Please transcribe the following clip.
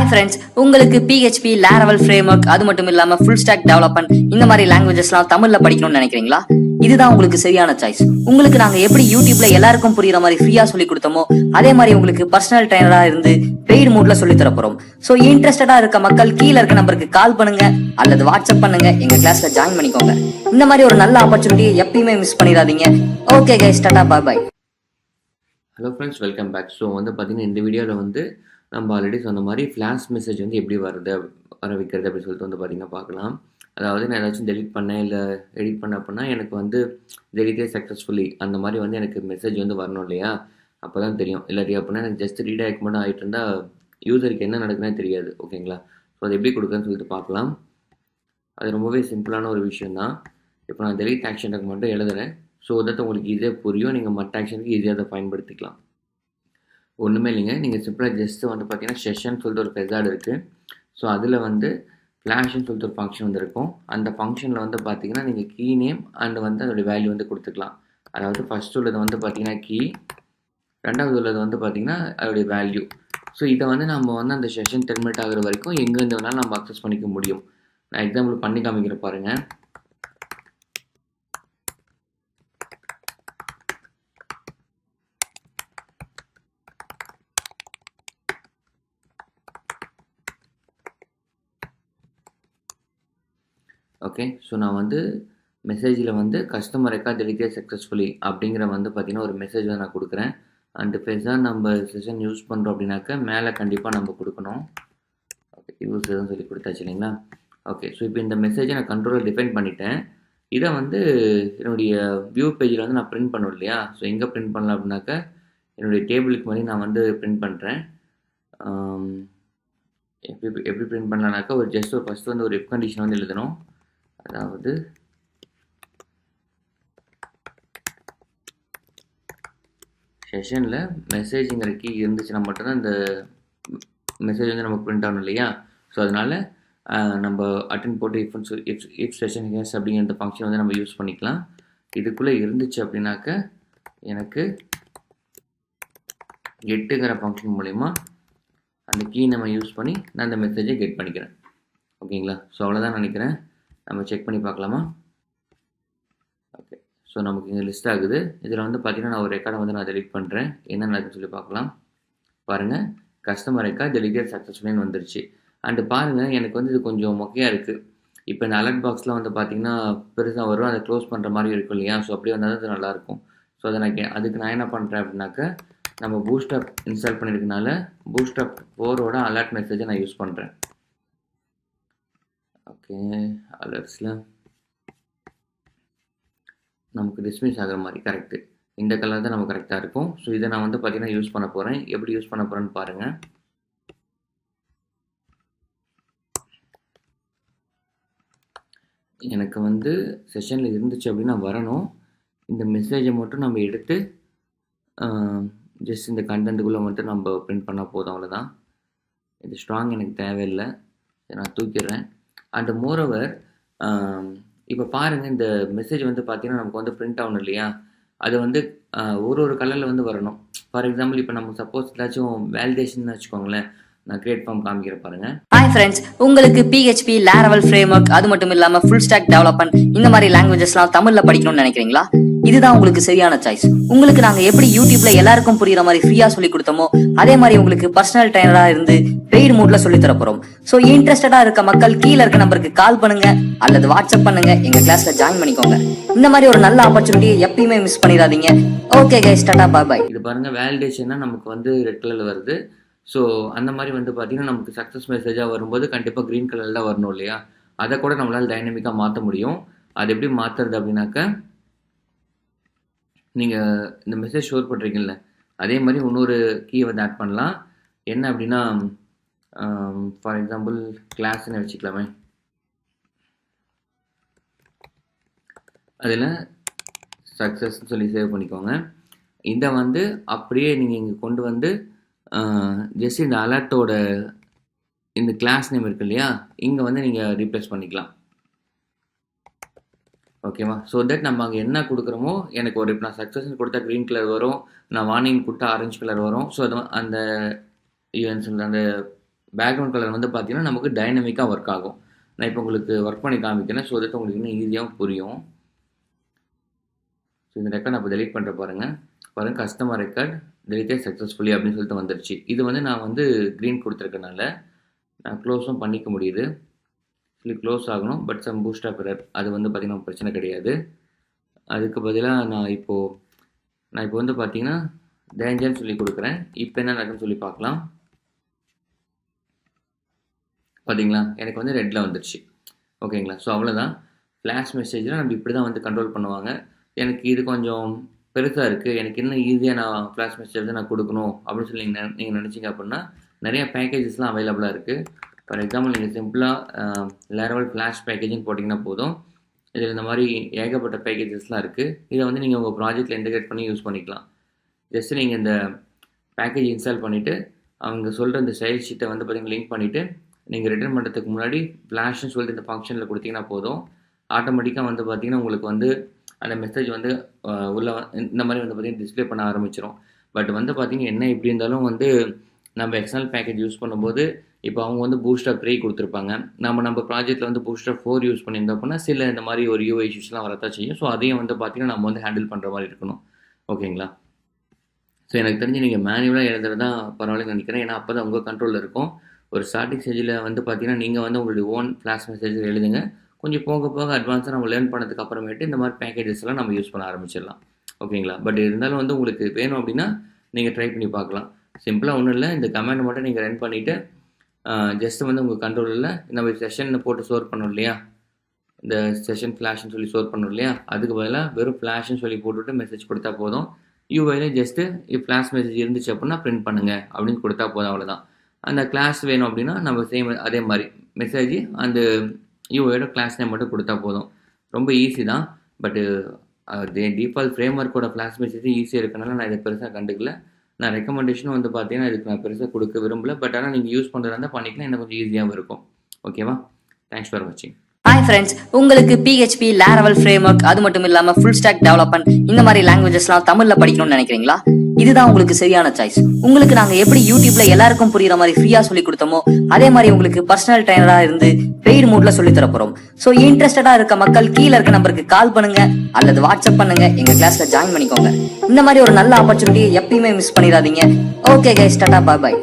Hi friends, உங்களுக்கு PHP, Laravel framework அது மட்டும் இல்லாம ஃபுல் ஸ்டாக் டெவலப்மெண்ட் இந்த மாதிரி லாங்குவேஜஸ்லாம் தமிழ்ல படிக்கணும்னு நினைக்கிறீங்களா? இதுதான் உங்களுக்கு சரியான சாய்ஸ். உங்களுக்கு நாங்க எப்படி யூடியூப்ல எல்லாருக்கும் புரியுற மாதிரி ஃப்ரீயா சொல்லி கொடுத்தோமோ அதே மாதிரி உங்களுக்கு பர்சனல் ட்ரைனரா இருந்து பெய்டு மூட்ல சொல்லி தர போறோம். சோ இன்ட்ரெஸ்டடா இருக்க மக்கள் கீழ இருக்க நம்பருக்கு கால் பண்ணுங்க அல்லது வாட்ஸ்அப் பண்ணுங்க, எங்க கிளாஸ்ல ஜாயின் பண்ணிக்கோங்க. இந்த மாதிரி ஒரு நல்ல ஆப்பர்ச்சுனிட்டியை எப்பயுமே மிஸ் பண்ணிடாதீங்க. Okay guys, tata bye bye. Hello friends, welcome back. So பார்த்தீங்கன்னா இந்த வீடியோவில் நம்ம ஆல்ரெடி சொன்ன மாதிரி ஃப்ளாஷ் மெசேஜ் எப்படி வர வைக்கிறது அப்படின்னு சொல்லிட்டு பார்த்தீங்கன்னா பார்க்கலாம். அதாவது நான் ஏதாச்சும் டெலிட் பண்ணேன் இல்லை எடிட் பண்ண அப்படின்னா எனக்கு டெலிட்டே சக்ஸஸ்ஃபுல்லி அந்த மாதிரி எனக்கு மெசேஜ் வரணும் இல்லையா? அப்போ தான் தெரியும். இல்லாட்டி அப்படின்னா எனக்கு ஜஸ்ட் ரீடாக்ட் மட்டும் ஆகிட்டு இருந்தால் யூசருக்கு என்ன நடக்குதுன்னே தெரியாது. ஓகேங்களா? ஸோ அது எப்படி கொடுக்குறேன்னு சொல்லிட்டு பார்க்கலாம். அது ரொம்பவே சிம்பிளான ஒரு விஷயம் தான். இப்போ நான் டெலிட் ஆக்ஷனுக்கு மட்டும் எழுதுறேன். ஸோ தட் உங்களுக்கு ஈஸியாக புரியும். நீங்கள் மற்ற ஆக்ஷனுக்கு ஈஸியாக அதை பயன்படுத்திக்கலாம். ஒன்றுமே இல்லைங்க, நீங்கள் சிம்பிளாக ஜஸ்ட்டு பார்த்தீங்கன்னா செஷன் சொல்லிட்டு ஒரு பெசாட் இருக்குது. ஸோ அதில் ஃப்ளாஷ்னு சொல்லிட்டு ஒரு ஃபங்க்ஷன் இருக்கும். அந்த ஃபங்க்ஷனில் பார்த்தீங்கன்னா நீங்கள் கீ நேம் அண்ட் அதோடய வேல்யூ கொடுத்துக்கலாம். அதாவது ஃபஸ்ட் உள்ளது பார்த்தீங்கன்னா கீ, ரெண்டாவது உள்ளது பார்த்தீங்கன்னா அதோடைய வேல்யூ. ஸோ இதை நம்ம அந்த செஷன் டெர்மினேட் ஆகிற வரைக்கும் எங்கேருந்து வேணாலும் நம்ம அக்சஸ் பண்ணிக்க முடியும். நான் எக்ஸாம்பிள் பண்ணி காமிக்கிற பாருங்கள். ஓகே, ஸோ நான் மெசேஜில் கஸ்டமர் ரெக்கார்ட் டெலிட்டட் சக்ஸஸ்ஃபுல்லி அப்படிங்கிற பார்த்தீங்கன்னா ஒரு மெசேஜ் நான் கொடுக்குறேன். அண்டு பெருசாக நம்ம செஷன் யூஸ் பண்ணுறோம் அப்படின்னாக்க மேலே கண்டிப்பாக நம்ம கொடுக்கணும். ஓகே, யூஸ் எதுவும் சொல்லி கொடுத்தாச்சு இல்லைங்களா? ஓகே, ஸோ இப்போ இந்த மெசேஜை நான் கண்ட்ரோலில் டிஃபைன் பண்ணிட்டேன். இதை என்னுடைய வியூ பேஜில் நான் பிரிண்ட் பண்ணணும் இல்லையா? ஸோ எங்கே பிரிண்ட் பண்ணலாம் அப்படின்னாக்க என்னுடைய டேபிளுக்கு மாதிரி நான் பிரிண்ட் பண்ணுறேன். எப்படி பிரிண்ட் பண்ணலான்னாக்கா ஒரு ஃபஸ்ட்டு ஒரு இஃப் கண்டிஷன் எழுதணும். அதாவது செஷனில் மெசேஜுங்கிற கீ இருந்துச்சுன்னா மட்டும்தான் இந்த மெசேஜ் நமக்கு பிரிண்ட் ஆகணும் இல்லையா? ஸோ அதனால் நம்ம அட்டென்ட் போட்டு இஃப் செஷன் ஹேஸ் அப்படிங்கிற இந்த ஃபங்க்ஷன் நம்ம யூஸ் பண்ணிக்கலாம். இதுக்குள்ளே இருந்துச்சு அப்படின்னாக்க எனக்கு கெட்டுங்கிற ஃபங்க்ஷன் மூலிமா அந்த கீ நம்ம யூஸ் பண்ணி நான் அந்த மெசேஜை கெட் பண்ணிக்கிறேன். ஓகேங்களா? ஸோ அவ்வளோதான் நினைக்கிறேன். நம்ம செக் பண்ணி பார்க்கலாமா? ஓகே, ஸோ நமக்கு இங்கே லிஸ்ட் ஆகுது. இதில் பார்த்தீங்கன்னா நான் ஒரு ரெக்கார்டை நான் டெலிட் பண்ணுறேன். என்ன நடக்குதுன்னு சொல்லி பார்க்கலாம். பாருங்கள், கஸ்டமர் ரெக்கார்ட் டெலிட்டட் சக்ஸஸ்ஃபுல்லின்னு வந்துருச்சு. அண்டு பாருங்கள், எனக்கு இது கொஞ்சம் மொக்கையாக இருக்குது. இப்போ இந்த அலர்ட் பாக்ஸ்லாம் பார்த்தீங்கன்னா பெருசாக வரும், அதை க்ளோஸ் பண்ணுற மாதிரி இருக்கும் இல்லையா? ஸோ அப்படியே வந்தால் அது நல்லாயிருக்கும். ஸோ அதை அதுக்கு நான் என்ன பண்ணுறேன் அப்படின்னாக்க, நம்ம பூஸ்டப் இன்ஸ்டால் பண்ணியிருக்கனால பூஸ்டப் 4ஓட அலர்ட் மெசேஜை நான் யூஸ் பண்ணுறேன். ஓகே, அலர்ட்ஸில் நமக்கு டிஸ்மிஸ் ஆகிற மாதிரி கரெக்டு இந்த கலர் தான் நமக்கு கரெக்டாக இருக்கும். ஸோ இதை நான் பார்த்தீங்கன்னா யூஸ் பண்ண போகிறேன். எப்படி யூஸ் பண்ண போகிறேன்னு பாருங்கள். எனக்கு செஷனில் இருந்துச்சு அப்படின்னா வரணும். இந்த மெசேஜை மட்டும் நம்ம எடுத்து ஜஸ்ட் இந்த கண்டென்ட்டுக்குள்ளே மட்டும் நம்ம பிரிண்ட் பண்ணால் போதும், அவ்வளோதான். இது ஸ்ட்ராங் எனக்கு தேவையில்லை, நான் தூக்கிடுறேன். அண்ட் மோரோவர் இப்போ பாருங்கள், இந்த மெசேஜ் பார்த்தீங்கன்னா நமக்கு பிரிண்ட் ஆகணும் இல்லையா? அது ஒரு கலரில் வரணும். ஃபார் எக்ஸாம்பிள் இப்போ நம்ம சப்போஸ் ஏதாச்சும் வேலிடேஷன் வச்சுக்கோங்களேன், நான் கிரியேட் ஃபார்ம் காமிக்கிற பாருங்க. ஹாய் ஃப்ரெண்ட்ஸ், உங்களுக்கு PHP, Laravel framework அது மட்டும் இல்லாம ஃபுல் ஸ்டாக் டெவலப்மெண்ட் இந்த மாதிரி லாங்குவேஜஸ்லாம் தமிழ்ல படிக்கணும்னு நினைக்கிறீங்களா? இதுதான் உங்களுக்கு சரியான சாய்ஸ். உங்களுக்கு நாங்க எப்படி யூடியூப்ல எல்லாருக்கும் புரியுற மாதிரி ஃப்ரீயா சொல்லி கொடுத்தோமோ அதே மாதிரி உங்களுக்கு பர்சனல் ட்ரைனரா இருந்து பெய்டு மூட்ல சொல்லி தர போறோம். சோ இன்ட்ரெஸ்டடா இருக்க மக்கள் கீழ இருக்க நம்பருக்கு கால் பண்ணுங்க அல்லது வாட்ஸ்அப் பண்ணுங்க, எங்க கிளாஸ்ல ஜாயின் பண்ணிக்கோங்க. இந்த மாதிரி ஒரு நல்ல ஆப்பர்ச்சுனிட்டியை எப்பயுமே மிஸ் பண்ணிடாதீங்க. ஓகே கைஸ், டாடா பாய் பாய். இது பாருங்க, வேலிடேஷன்னா நமக்கு ரெட் கலர்ல வருது. ஸோ அந்த மாதிரி பார்த்தீங்கன்னா நமக்கு சக்ஸஸ் மெசேஜாக வரும்போது கண்டிப்பாக க்ரீன் கலரில் தான் வரணும் இல்லையா? அதை கூட நம்மளால் டைனமிக்காக மாற்ற முடியும். அது எப்படி மாற்றுறது அப்படின்னாக்க, நீங்கள் இந்த மெசேஜ் ஸ்டோர் பண்ணுறீங்கல்ல, அதே மாதிரி இன்னொரு கீயை ஆட் பண்ணலாம். என்ன அப்படின்னா, ஃபார் எக்ஸாம்பிள் கிளாஸ்ன்னு வச்சுக்கலாமே. அதில் சக்ஸஸ்ன்னு சொல்லி சேவ் பண்ணிக்கோங்க. இதை அப்படியே நீங்கள் இங்கே கொண்டு ஜஸ்ட் இந்த அலர்ட்டோட இந்த கிளாஸ் நேம் இருக்கு இல்லையா, இங்கே நீங்கள் ரீப்ளேஸ் பண்ணிக்கலாம். ஓகேவா? ஸோ தட் நம்ம அங்கே என்ன கொடுக்குறோமோ, எனக்கு இப்போ நான் சக்ஸஸ்ன்னு கொடுத்தா க்ரீன் கலர் வரும், நான் வார்னிங் கொடுத்தா ஆரஞ்சு கலர் வரும். ஸோ அது அந்த ஈவெண்ட்ஸ் அந்த பேக்ரவுண்ட் கலர் வந்து பார்த்தீங்கன்னா நமக்கு டைனமிக்காக ஒர்க் ஆகும். நான் இப்போ உங்களுக்கு ஒர்க் பண்ணி காமிக்கிறேன். ஸோ தட் உங்களுக்கு இன்னும் ஈஸியாகவும் புரியும். ஸோ இந்த ரெக்கார்ட் நான் இப்போ டெலிட் பண்ணுற பாருங்கள் கஸ்டமர் ரெக்கார்ட் டெலிட்டட் சக்ஸஸ்ஃபுல்லி அப்படின்னு சொல்லிட்டு வந்துருச்சு. இது வந்து நான் வந்து க்ரீன் கொடுத்துருக்கனால நான் க்ளோஸும் பண்ணிக்க முடியுது. சொல்லி க்ளோஸ் ஆகணும். But some boost of error அது வந்து பார்த்திங்கன்னா பிரச்சனை கிடையாது. அதுக்கு பதிலாக நான் இப்போ வந்து பார்த்தீங்கன்னா டேஞ்சர்னு சொல்லி கொடுக்குறேன். இப்போ என்ன நடக்குன்னு சொல்லி பார்க்கலாம். பார்த்தீங்களா எனக்கு வந்து ரெட்டில் வந்துடுச்சு. ஓகேங்களா. ஸோ அவ்வளோதான். ஃப்ளாஷ் மெசேஜில் நம்ம இப்படி தான் வந்து கண்ட்ரோல் பண்ணுவாங்க. எனக்கு இது கொஞ்சம் பெருசாக இருக்குது, எனக்கு இன்னும் ஈஸியாக நான் ஃப்ளாஷ் மெசேஜ் வந்து நான் கொடுக்கணும் அப்படின்னு சொல்லி நீங்கள் நினச்சிங்க அப்படின்னா நிறைய பேக்கேஜஸ்லாம் அவைலபிளாக இருக்குது. ஃபார் எக்ஸாம்பிள் நீங்கள் சிம்பிளாக Laravel ஃப்ளாஷ் பேக்கேஜின்னு போட்டிங்கன்னா போதும். இதில் இந்த மாதிரி ஏகப்பட்ட பேக்கேஜஸ்லாம் இருக்குது. இதை வந்து நீங்கள் உங்கள் ப்ராஜெக்ட்டில் இன்டெகிரேட் பண்ணி யூஸ் பண்ணிக்கலாம். ஜஸ்ட்டு நீங்கள் இந்த பேக்கேஜ் இன்ஸ்டால் பண்ணிவிட்டு அவங்க சொல்கிற இந்த ஸ்டைல் ஷீட்டை வந்து பார்த்தீங்கன்னா லிங்க் பண்ணிவிட்டு நீங்கள் ரிட்டர்ன் பண்ணுறதுக்கு முன்னாடி ஃப்ளாஷ்னு சொல்லிட்டு இந்த ஃபங்க்ஷனில் கொடுத்தீங்கன்னா போதும். ஆட்டோமேட்டிக்காக வந்து பார்த்தீங்கன்னா உங்களுக்கு வந்து அந்த மெசேஜ் வந்து உள்ள இந்த மாதிரி வந்து பார்த்தீங்கன்னா டிஸ்பிளே பண்ண ஆரம்பிச்சிடும். பட் வந்து பார்த்தீங்கன்னா என்ன எப்படி இருந்தாலும் வந்து நம்ம எக்ஸ்டர்னல் பேக்கேஜ் யூஸ் பண்ணும்போது இப்போ அவங்க வந்து பூஸ்டர் 3 கொடுத்துருப்பாங்க. நம்ம ப்ராஜெக்ட்டில் வந்து பூஸ்டர் 4 யூஸ் பண்ணியிருந்தோம் அப்படின்னா சில இந்த மாதிரி ஒரு யூஐ இஷ்யூஸ்லாம் வரத்தான் செய்யும். ஸோ அதையும் வந்து பார்த்தீங்கன்னா நம்ம வந்து ஹேண்டில் பண்ணுற மாதிரி இருக்கணும். ஓகேங்களா. ஸோ எனக்கு தெரிஞ்சு நீங்கள் மேனுவலாக எழுதுறது தான் பரவாயில்லன்னு நினைக்கிறேன். ஏன்னா அப்போ தான் உங்கள் கண்ட்ரோலில் இருக்கும். ஒரு ஸ்டார்டிங் ஸ்டேஜில் வந்து பார்த்தீங்கன்னா நீங்கள் வந்து உங்களுடைய ஓன் ஃப்ளாஷ் மெசேஜ் எழுதுங்க. கொஞ்சம் போக போக அட்வான்ஸாக நம்ம லேர்ன் பண்ணதுக்கு அப்புறமேட்டு இந்த மாதிரி பேக்கேஜஸ்லாம் நம்ம யூஸ் பண்ண ஆரம்பிச்சிடலாம். ஓகேங்களா. பட் இருந்தாலும் வந்து உங்களுக்கு வேணும் அப்படின்னா நீங்கள் ட்ரை பண்ணி பார்க்கலாம். சிம்பிளாக ஒன்றும் இல்லை, இந்த கமெண்ட் மட்டும் நீங்கள் ரன் பண்ணிவிட்டு ஜஸ்ட்டு வந்து உங்கள் கண்ட்ரோலில் நம்ம செஷன் போட்டு ஸ்டோர் பண்ணோம் இல்லையா, இந்த செஷன் ஃப்ளாஷ்னு சொல்லி ஸ்டோர் பண்ணோம் இல்லையா, அதுக்கு பதிலாக வெறும் ஃப்ளாஷ்னு சொல்லி போட்டுவிட்டு மெசேஜ் கொடுத்தா போதும். யூஐயில் ஜஸ்ட்டு ஃப்ளாஷ் மெசேஜ் இருந்துச்சு அப்படின்னா பிரிண்ட் பண்ணுங்கள் அப்படின்னு கொடுத்தா போதும். அவ்வளோதான். அந்த கிளாஸ் வேணும் அப்படின்னா நம்ம சேம் அதே மாதிரி மெசேஜ் அந்த யூஐயோட கிளாஸ் நேம் மட்டும் கொடுத்தா போதும். ரொம்ப ஈஸி தான். பட்டு டிஃபால்ட் ஃப்ரேம் ஒர்க்கோட ஃப்ளாஷ் மெசேஜ் ஈஸியாக இருக்கனால நான் இதை பெருசாக கண்டுக்கல. நான் ரெக்கமெண்டேஷனும் வந்து பார்த்தீங்கன்னா இதுக்கு நான் பெருசாக கொடுக்க விரும்பல. பட் ஆனால் நீங்கள் யூஸ் பண்ணுறதா இருந்தால் பண்ணிக்கலாம், இன்னும் கொஞ்சம் ஈஸியாகவும் இருக்கும். ஓகேவா. தேங்க்ஸ் ஃபார் வாட்சிங். ஹாய் ஃப்ரெண்ட்ஸ், உங்களுக்கு PHP, Laravel framework அது மட்டும் இல்லாம ஃபுல் ஸ்டாக் டெவலப்மெண்ட் இந்த மாதிரி லாங்குவேஜஸ்லாம் தமிழ்ல படிக்கணும்னு நினைக்கிறீங்களா? இதுதான் உங்களுக்கு சரியான சாய்ஸ். உங்களுக்கு நாங்க எப்படி யூடியூப்ல எல்லாருக்கும் புரியுற மாதிரி ஃப்ரீயா சொல்லி கொடுத்தோமோ அதே மாதிரி உங்களுக்கு பர்சனல் ட்ரைனரா இருந்து பெய்டு மூட்ல சொல்லி தர போறோம். சோ இன்ட்ரெஸ்டடா இருக்க மக்கள் கீழ இருக்க நம்பருக்கு கால் பண்ணுங்க அல்லது வாட்ஸ்அப் பண்ணுங்க, எங்க கிளாஸ்ல ஜாயின் பண்ணிக்கோங்க. இந்த மாதிரி ஒரு நல்ல ஆப்பர்ச்சுனிட்டியை எப்பயுமே மிஸ் பண்ணிடாதீங்க. Okay guys, tata, bye by.